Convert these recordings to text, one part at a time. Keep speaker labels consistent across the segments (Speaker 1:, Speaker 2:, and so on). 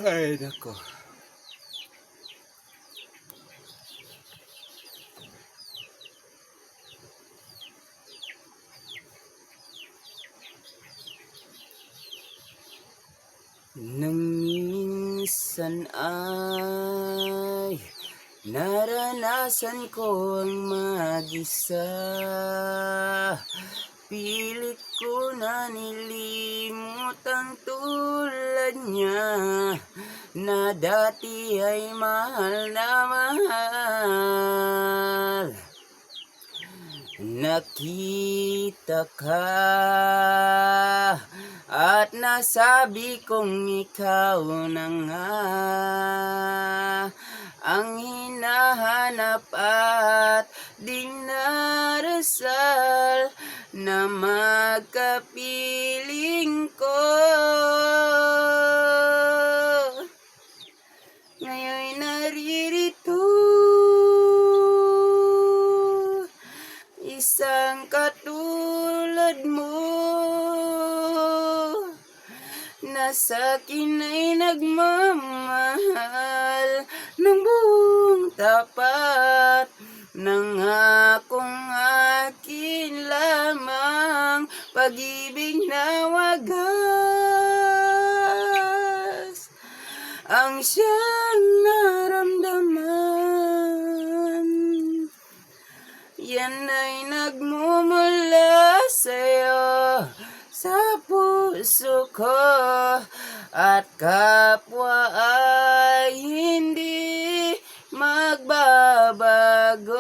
Speaker 1: Ay, nako. Nang minsan ay naranasan ko ang mag-isa. Pilit ko na nilimut ang tulad niya na dati ay mahal na mahal. Nakita ka at nasabi kong ikaw na nga ang hinahanap at dinarasal na magkapiling ko. Ngayon'y naririto, isang katulad mo na sa'kin ay nagmamahal ng buong tapat, nangakong akin lamang pag-ibig na wagas ang siyang naramdaman. Yan ay nagmumula sa'yo, sa puso ko, at kapwa ay hindi magbabago.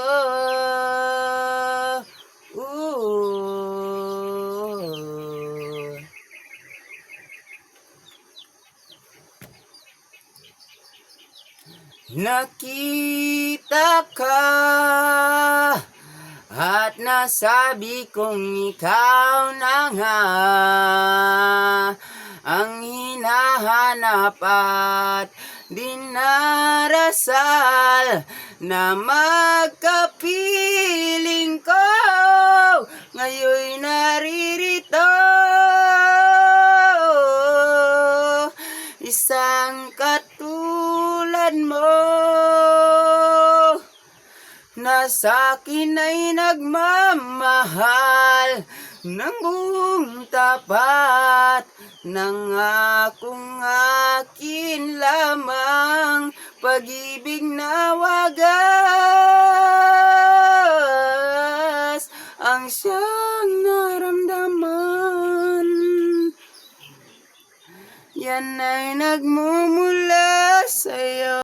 Speaker 1: Nakita ka at nasabi kong ikaw na nga ang hinahanap at dinarasal na magkapiling ko. Ngayon'y naririto, isang katulad mo na sa'kin ay nagmamahal ng buong tapat, nangakong akin lamang pag-ibig na wagas ang siyang naramdaman. Yan ay nagmumula sa'yo.